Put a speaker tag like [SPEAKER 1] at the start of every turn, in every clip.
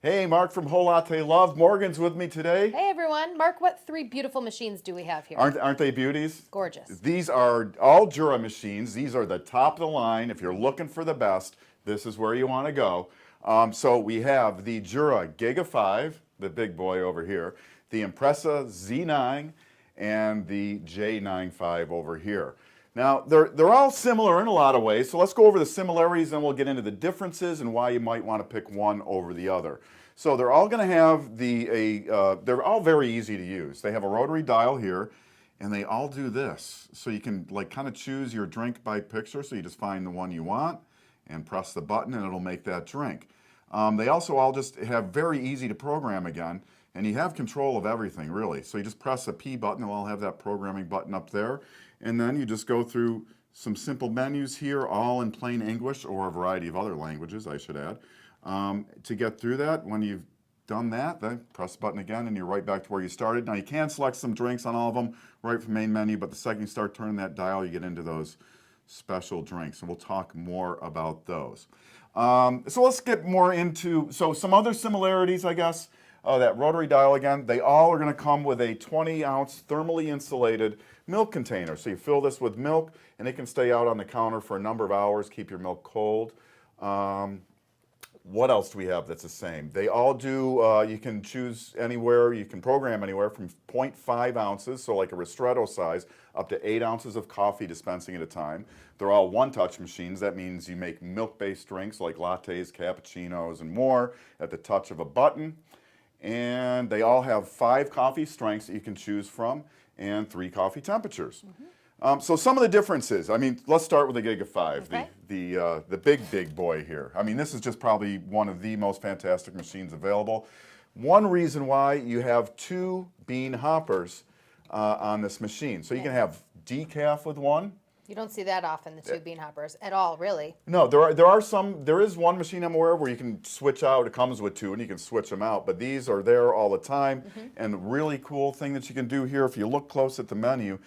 [SPEAKER 1] Hey, Mark from Whole Latte Love. Morgan's with me today.
[SPEAKER 2] Hey everyone. Mark, what three beautiful machines do we have here?
[SPEAKER 1] Aren't they beauties?
[SPEAKER 2] Gorgeous.
[SPEAKER 1] These are all Jura machines. These are the top of the line. If you're looking for the best, this is where you want to go. So we have the Jura Giga 5, the big boy over here, the Impressa Z9, and the J95 over here. Now, they're all similar in a lot of ways, so let's go over the similarities and we'll get into the differences and why you might want to pick one over the other. So they're all going to have they're all very easy to use. They have a rotary dial here, and they all do this. So you can like kind of choose your drink by picture, so you just find the one you want and press the button and it'll make that drink. They also all just have very easy to program again, and you have control of everything really. So you just press the P button, it'll all have that programming button up there, and then you just go through some simple menus here, all in plain English or a variety of other languages, I should add. To get through that, when you've done that, then press the button again and you're right back to where you started. Now you can select some drinks on all of them right from main menu, but the second you start turning that dial, you get into those special drinks, and we'll talk more about those. So let's get more into, some other similarities, I guess. That rotary dial again, they all are going to come with a 20-ounce thermally insulated milk container. So you fill this with milk, and it can stay out on the counter for a number of hours, keep your milk cold. What else do we have that's the same? They all do, you can choose anywhere, you can program anywhere from 0.5 ounces, so like a ristretto size, up to 8 ounces of coffee dispensing at a time. They're all one-touch machines. That means you make milk-based drinks like lattes, cappuccinos, and more at the touch of a button. And they all have 5 coffee strengths that you can choose from and 3 coffee temperatures. So some of the differences, I mean, let's start with the Giga 5,
[SPEAKER 2] Okay.
[SPEAKER 1] the big boy here. I mean, this is just probably one of the most fantastic machines available. One reason why you have 2 bean hoppers on this machine. So you can have decaf with one.
[SPEAKER 2] You don't see that often, the two bean hoppers, at all, really.
[SPEAKER 1] No, there is one machine I'm aware of where you can switch out. It comes with 2 and you can switch them out, but these are there all the time. And the really cool thing that you can do here, if you look close at the menu,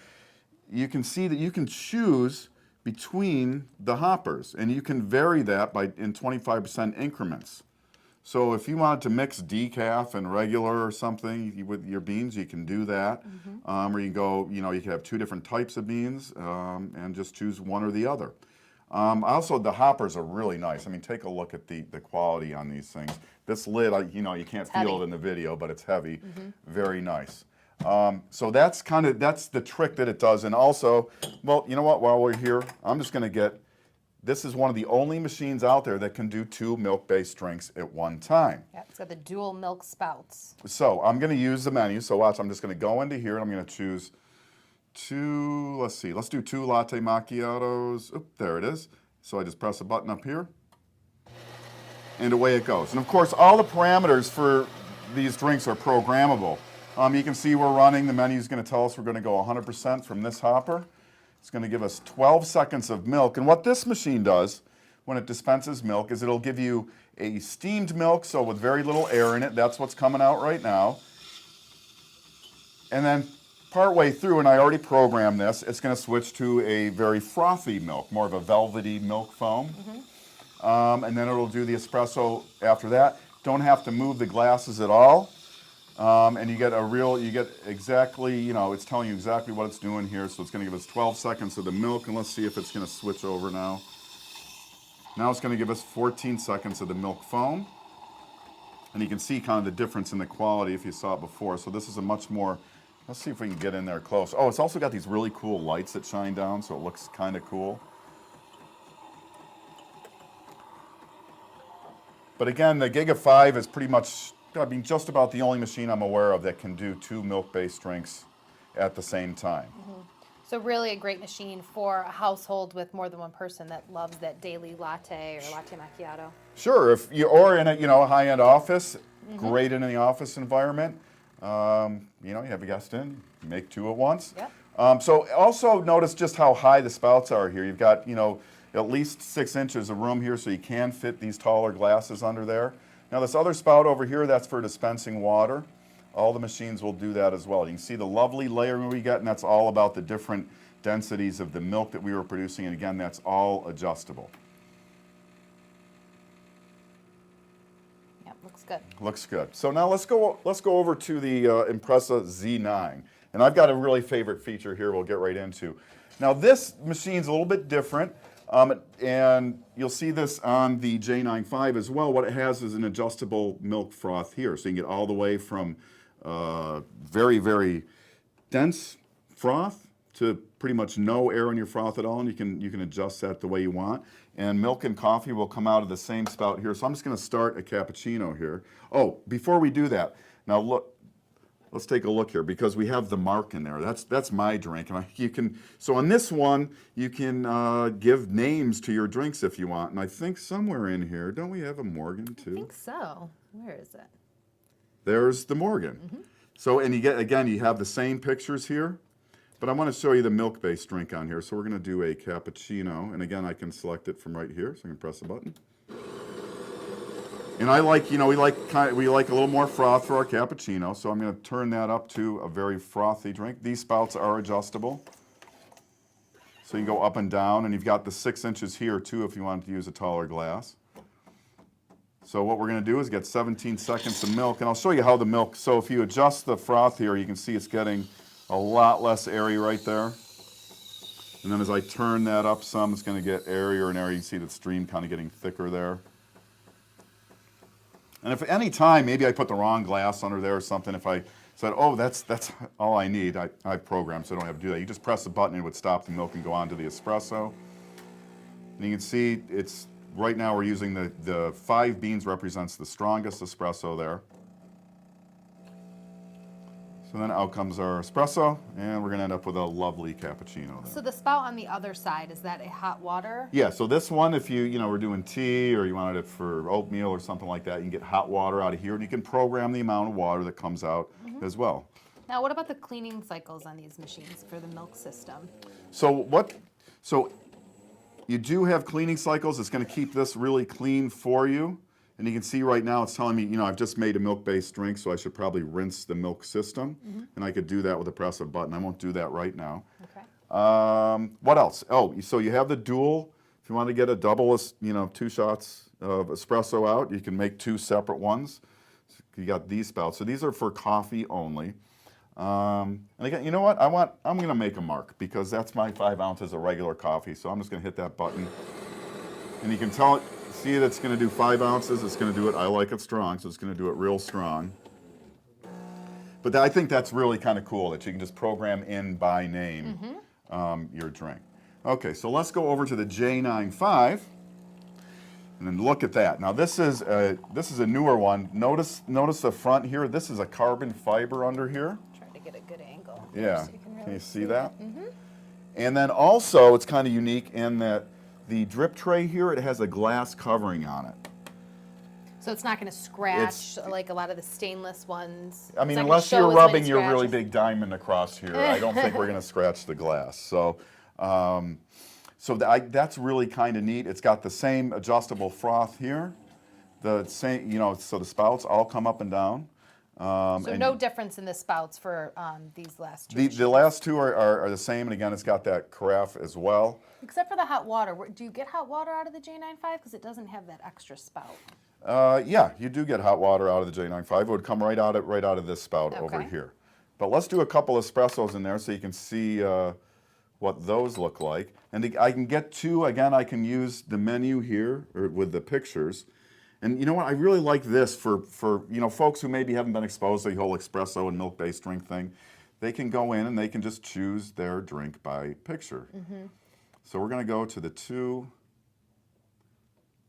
[SPEAKER 1] you can see that you can choose between the hoppers, and you can vary that in 25% increments. So if you wanted to mix decaf and regular or something with your beans, you can do that. Or you can go, you can have 2 different types of beans and just choose one or the other. Also, the hoppers are really nice. I mean, take a look at the quality on these things. This lid, you can't feel it in the video, but it's heavy. Very nice. So that's the trick that it does. And also, well, you know what, while we're here, I'm just going to this is one of the only machines out there that can do 2 milk-based drinks at one time.
[SPEAKER 2] Yeah, it's got the dual milk spouts.
[SPEAKER 1] So I'm going to use the menu. So watch, I'm just going to go into here and I'm going to choose 2, let's do 2 latte macchiatos. Oop, there it is. So I just press a button up here and away it goes. And of course, all the parameters for these drinks are programmable. You can see we're running, the menu is going to tell us we're going to go 100% from this hopper. It's going to give us 12 seconds of milk. And what this machine does when it dispenses milk is it'll give you a steamed milk, so with very little air in it. That's what's coming out right now. And then partway through, and I already programmed this, it's going to switch to a very frothy milk, more of a velvety milk foam. And then it'll do the espresso after that. Don't have to move the glasses at all. And you get exactly, it's telling you exactly what it's doing here. So it's going to give us 12 seconds of the milk, and let's see if it's going to switch over now. Now it's going to give us 14 seconds of the milk foam. And you can see kind of the difference in the quality if you saw it before. So this is a much more, let's see if we can get in there close. Oh, it's also got these really cool lights that shine down, so it looks kind of cool. But again, the Giga 5 is pretty much, just about the only machine I'm aware of that can do 2 milk-based drinks at the same time.
[SPEAKER 2] So really a great machine for a household with more than one person that loves that daily latte or latte macchiato.
[SPEAKER 1] Sure, or in a high-end office, great in the office environment. You have a guest in, make 2 at once.
[SPEAKER 2] Yep.
[SPEAKER 1] So also notice just how high the spouts are here. You've got at least 6 inches of room here, so you can fit these taller glasses under there. Now this other spout over here, that's for dispensing water. All the machines will do that as well. You can see the lovely layering we get, and that's all about the different densities of the milk that we were producing. And again, that's all adjustable.
[SPEAKER 2] Yep. looks good.
[SPEAKER 1] Looks good. So now let's go over to the Impressa Z9. And I've got a really favorite feature here we'll get right into. Now this machine's a little bit different, and you'll see this on the J95 as well. What it has is an adjustable milk froth here. So you can get all the way from very, very dense froth to pretty much no air in your froth at all, and you can adjust that the way you want. And milk and coffee will come out of the same spout here. So I'm just going to start a cappuccino here. Oh, before we do that, now look, let's take a look here because we have the Marc in there. That's my drink, and you can. So on this one, you can give names to your drinks if you want. And I think somewhere in here, don't we have a Morgan too?
[SPEAKER 2] I think so. Where is it?
[SPEAKER 1] There's the Morgan.
[SPEAKER 2] Mm-hmm.
[SPEAKER 1] So and you have the same pictures here. But I want to show you the milk-based drink on here. So we're going to do a cappuccino. And again, I can select it from right here. So I can press a button. And I like, we like a little more froth for our cappuccino. So I'm going to turn that up to a very frothy drink. These spouts are adjustable. So you can go up and down. And you've got the 6 inches here, too, if you wanted to use a taller glass. So what we're going to do is get 17 seconds of milk. And I'll show you how the milk, so if you adjust the froth here, you can see it's getting a lot less airy right there. And then as I turn that up some, it's going to get airier and airier. You can see the stream kind of getting thicker there. And if at any time, maybe I put the wrong glass under there or something, if I said, oh, that's all I need, I programmed so I don't have to do that. You just press the button and it would stop the milk and go on to the espresso. And you can see it's, right now we're using the 5 beans represents the strongest espresso there. So then out comes our espresso, and we're going to end up with a lovely cappuccino there.
[SPEAKER 2] So the spout on the other side, is that a hot water?
[SPEAKER 1] Yeah, so this one, if you were doing tea or you wanted it for oatmeal or something like that, you can get hot water out of here, and you can program the amount of water that comes out as well.
[SPEAKER 2] Now, what about the cleaning cycles on these machines for the milk system?
[SPEAKER 1] So you do have cleaning cycles. It's going to keep this really clean for you. And you can see right now it's telling me, I've just made a milk-based drink, so I should probably rinse the milk system. And I could do that with a press of a button. I won't do that right now.
[SPEAKER 2] Okay.
[SPEAKER 1] What else? Oh, so you have the dual. If you want to get a double, 2 shots of espresso out, you can make 2 separate ones. So you got these spouts. So these are for coffee only. And again, you know what? I'm going to make a Marc because that's my 5 ounces of regular coffee. So I'm just going to hit that button. And you can tell it. See that it's going to do 5 ounces. It's going to do it. I like it strong, so it's going to do it real strong. But I think that's really kind of cool that you can just program in by name your drink. Okay, so let's go over to the J95, and then look at that. Now this is a newer one. Notice the front here. This is a carbon fiber under here.
[SPEAKER 2] Try to get a good angle.
[SPEAKER 1] Yeah.
[SPEAKER 2] So you can, really
[SPEAKER 1] can you see that?
[SPEAKER 2] Mm-hmm.
[SPEAKER 1] And then also, it's kind of unique in that the drip tray here, it has a glass covering on it.
[SPEAKER 2] So it's not going to scratch like a lot of the stainless ones.
[SPEAKER 1] I mean, unless you're rubbing your really big diamond across here, I don't think we're going to scratch the glass. So, that's really kind of neat. It's got the same adjustable froth here. The same, so the spouts all come up and down.
[SPEAKER 2] So no difference in the spouts for these last 2.
[SPEAKER 1] The last 2 are the same, and again, it's got that carafe as well.
[SPEAKER 2] Except for the hot water. Do you get hot water out of the J95? Because it doesn't have that extra spout.
[SPEAKER 1] Yeah, you do get hot water out of the J95. It would come right out of this spout over here. But let's do a couple espressos in there so you can see what those look like. And I can get 2. Again, I can use the menu here with the pictures. And you know what? I really like this for folks who maybe haven't been exposed to the whole espresso and milk-based drink thing. They can go in and they can just choose their drink by picture. So we're going to go to the 2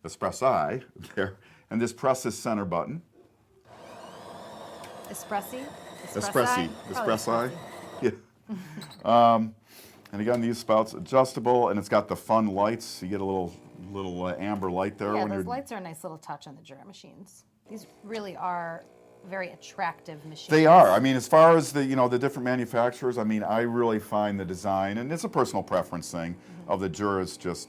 [SPEAKER 1] espressi there, and just press this center button.
[SPEAKER 2] Espressi?
[SPEAKER 1] Espressi. Yeah. And again, these spouts adjustable, and it's got the fun lights. You get a little amber light there.
[SPEAKER 2] Yeah, those lights are a nice little touch on the Jura machines. These really are very attractive machines.
[SPEAKER 1] They are. I mean, as far as the different manufacturers, I mean, I really find the design, and it's a personal preference thing, of the Juras just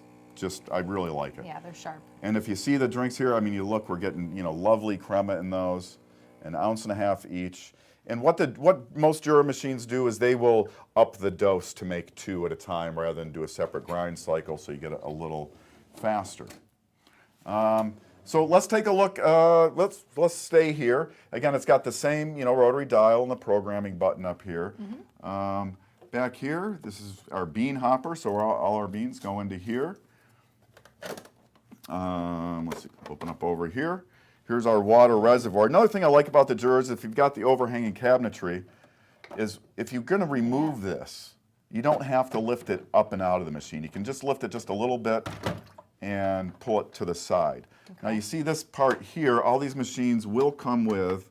[SPEAKER 1] I really like it.
[SPEAKER 2] Yeah, they're sharp.
[SPEAKER 1] And if you see the drinks here, I mean, we're getting lovely crema in those, 1.5 ounces each. And what most Jura machines do is they will up the dose to make 2 at a time rather than do a separate grind cycle, so you get a little faster. So let's take a look. Let's stay here. Again, it's got the same rotary dial and the programming button up here. Back here, this is our bean hopper. So all our beans go into here. Let's see, open up over here. Here's our water reservoir. Another thing I like about the Jura is if you've got the overhanging cabinetry, is if you're going to remove this, you don't have to lift it up and out of the machine. You can just lift it just a little bit and pull it to the side. Okay. Now you see this part here, all these machines will come with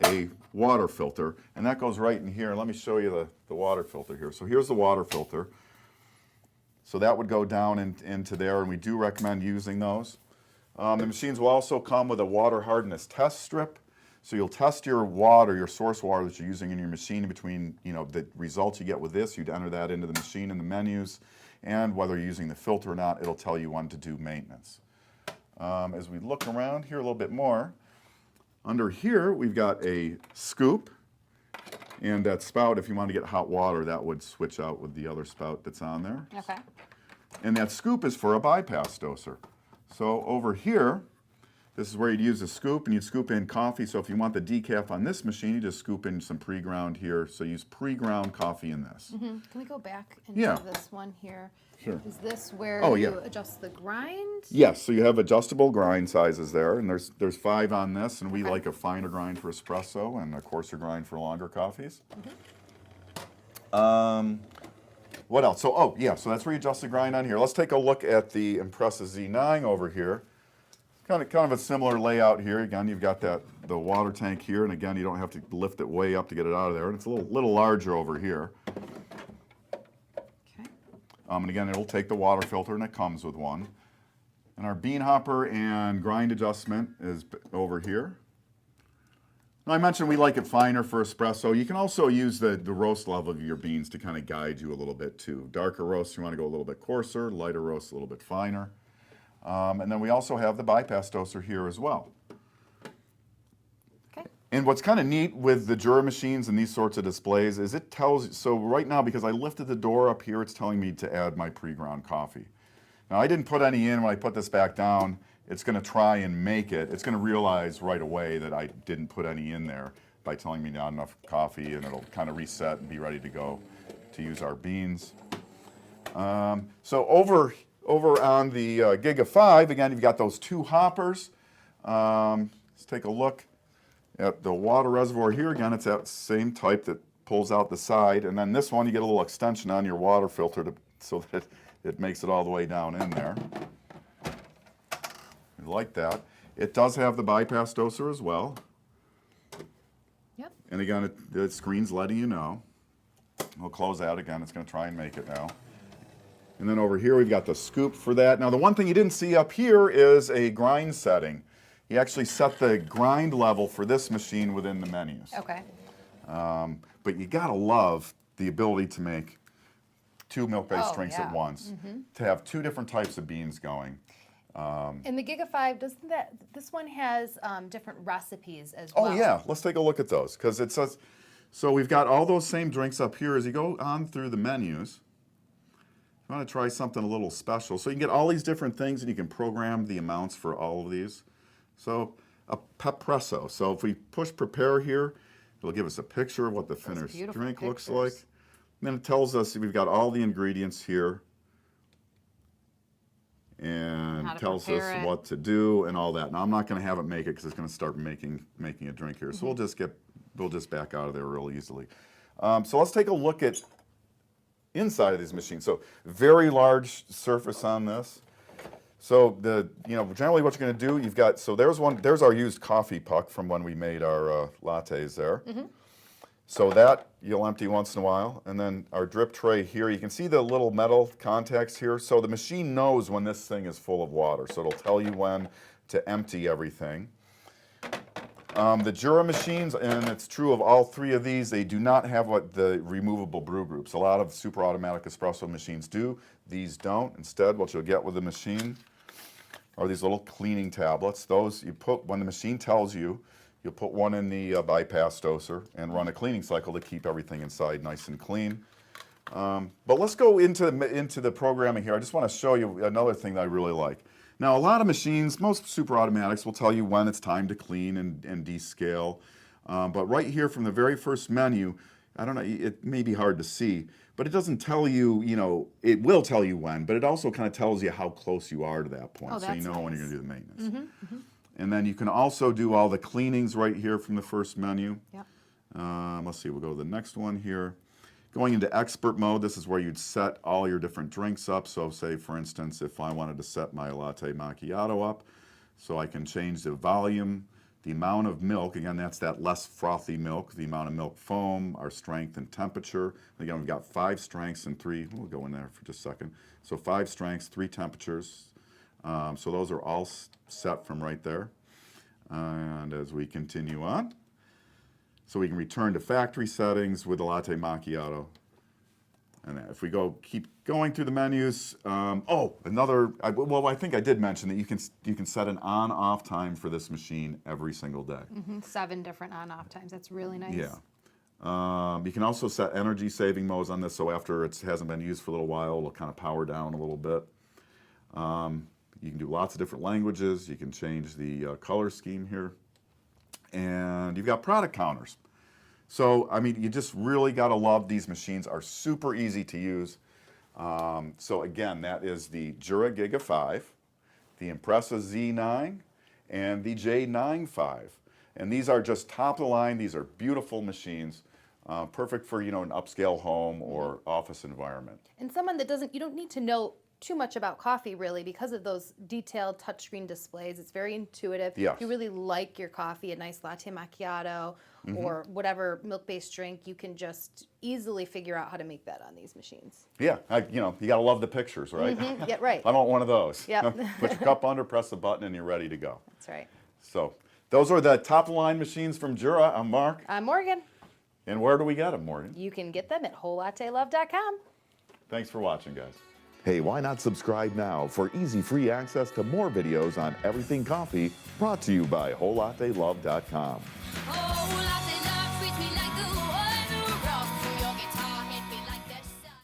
[SPEAKER 1] a water filter, and that goes right in here. Let me show you the water filter here. So here's the water filter. So that would go down into there, and we do recommend using those. The machines will also come with a water hardness test strip. So you'll test your water, your source water that you're using in your machine between, the results you get with this. You'd enter that into the machine in the menus, and whether you're using the filter or not, it'll tell you when to do maintenance. As we look around here a little bit more, under here we've got a scoop, and that spout, if you want to get hot water, that would switch out with the other spout that's on there.
[SPEAKER 2] Okay.
[SPEAKER 1] And that scoop is for a bypass doser. So over here, this is where you'd use a scoop, and you'd scoop in coffee. So if you want the decaf on this machine, you just scoop in some pre-ground here. So use pre-ground coffee in this.
[SPEAKER 2] Can we go back into this one here?
[SPEAKER 1] Sure.
[SPEAKER 2] Is this where
[SPEAKER 1] you
[SPEAKER 2] adjust the grind?
[SPEAKER 1] Yes, so you have adjustable grind sizes there, and there's 5 on this, and we like a finer grind for espresso and a coarser grind for longer coffees. What else? So, so that's where you adjust the grind on here. Let's take a look at the Impressa Z9 over here. Kind of a similar layout here. Again, you've got the water tank here, and again, you don't have to lift it way up to get it out of there, and it's a little larger over here.
[SPEAKER 2] Okay.
[SPEAKER 1] And again, it'll take the water filter, and it comes with one. And our bean hopper and grind adjustment is over here. Now, I mentioned we like it finer for espresso. You can also use the roast level of your beans to kind of guide you a little bit too. Darker roast, you want to go a little bit coarser. Lighter roast, a little bit finer. And then we also have the bypass doser here as well.
[SPEAKER 2] Okay.
[SPEAKER 1] And what's kind of neat with the Jura machines and these sorts of displays is it tells, so right now, because I lifted the door up here, it's telling me to add my pre-ground coffee. Now, I didn't put any in. When I put this back down, it's going to try and make it. It's going to realize right away that I didn't put any in there by telling me not enough coffee, and it'll kind of reset and be ready to go to use our beans. So over on the Giga 5, again, you've got those 2 hoppers. Let's take a look at the water reservoir here. Again, it's that same type that pulls out the side. And then this one, you get a little extension on your water filter so that it makes it all the way down in there. Like that. It does have the bypass doser as well.
[SPEAKER 2] Yep.
[SPEAKER 1] And again, the screen's letting you know. We'll close that again. It's going to try and make it now. And then over here, we've got the scoop for that. Now, the one thing you didn't see up here is a grind setting. You actually set the grind level for this machine within the menus.
[SPEAKER 2] Okay.
[SPEAKER 1] But you got to love the ability to make 2 milk-based drinks at once, to have 2 different types of beans going.
[SPEAKER 2] And the Giga 5, this one has different recipes as well.
[SPEAKER 1] Oh yeah, let's take a look at those, because it says, so we've got all those same drinks up here. As you go on through the menus, you want to try something a little special. So you can get all these different things, and you can program the amounts for all of these. So a Espresso. So if we push prepare here, it'll give us a picture of what the finished drink looks like. And then it tells us we've got all the ingredients here, and tells us what to do and all that. Now, I'm not going to have it make it because it's going to start making a drink here. So we'll just back out of there real easily. So let's take a look at inside of these machines. So very large surface on this. So generally what you're going to do, you've got, so there's our used coffee puck from when we made our lattes there. So that you'll empty once in a while. And then our drip tray here, you can see the little metal contacts here. So the machine knows when this thing is full of water. So it'll tell you when to empty everything. The Jura machines, and it's true of all 3 of these, they do not have what the removable brew groups. A lot of super automatic espresso machines do. These don't. Instead, what you'll get with the machine are these little cleaning tablets. Those you put, when the machine tells you, you'll put one in the bypass doser and run a cleaning cycle to keep everything inside nice and clean. But let's go into the programming here. I just want to show you another thing that I really like. Now, a lot of machines, most super automatics will tell you when it's time to clean and descale. But right here from the very first menu, I don't know, it may be hard to see, but it doesn't tell you, it will tell you when, but it also kind of tells you how close you are to that point,
[SPEAKER 2] Oh,
[SPEAKER 1] so you
[SPEAKER 2] that's
[SPEAKER 1] know when you're
[SPEAKER 2] nice.
[SPEAKER 1] going to do the maintenance. And then you can also do all the cleanings right here from the first menu.
[SPEAKER 2] Yep.
[SPEAKER 1] Let's see, we'll go to the next one here. Going into expert mode, this is where you'd set all your different drinks up. So say, for instance, if I wanted to set my latte macchiato up, so I can change the volume, the amount of milk, again, that's that less frothy milk, the amount of milk foam, our strength and temperature. Again, we've got 5 strengths and 3, we'll go in there for just a second. So 5 strengths, 3 temperatures. So those are all set from right there. And as we continue on, so we can return to factory settings with the latte macchiato. And if we keep going through the menus, I think I did mention that you can set an on-off time for this machine every single day.
[SPEAKER 2] 7 different on-off times. That's really nice.
[SPEAKER 1] Yeah. You can also set energy saving modes on this, so after it hasn't been used for a little while, it'll kind of power down a little bit. You can do lots of different languages. You can change the color scheme here. And you've got product counters. So, I mean, you just really got to love these machines. Are super easy to use. So again, that is the Jura Giga 5, the Impressa Z9, and the J95. And these are just top of the line. These are beautiful machines, perfect for, an upscale home or office environment.
[SPEAKER 2] And someone that you don't need to know too much about coffee really because of those detailed touchscreen displays. It's very intuitive.
[SPEAKER 1] Yes.
[SPEAKER 2] If you really like your coffee, a nice latte macchiato or whatever milk-based drink, you can just easily figure out how to make that on these machines.
[SPEAKER 1] Yeah, you got to love the pictures, right?
[SPEAKER 2] Yeah, right.
[SPEAKER 1] I want one of those.
[SPEAKER 2] Yep.
[SPEAKER 1] Put your cup under, press the button, and you're ready to go.
[SPEAKER 2] That's right.
[SPEAKER 1] So those are the top-of-the-line machines from Jura. I'm Mark.
[SPEAKER 2] I'm Morgan.
[SPEAKER 1] And where do we get them, Morgan?
[SPEAKER 2] You can get them at wholelattelove.com.
[SPEAKER 1] Thanks for watching, guys.
[SPEAKER 3] Hey, why not subscribe now for easy free access to more videos on everything coffee, brought to you by wholelattelove.com.
[SPEAKER 4] Oh, latte love treats me like a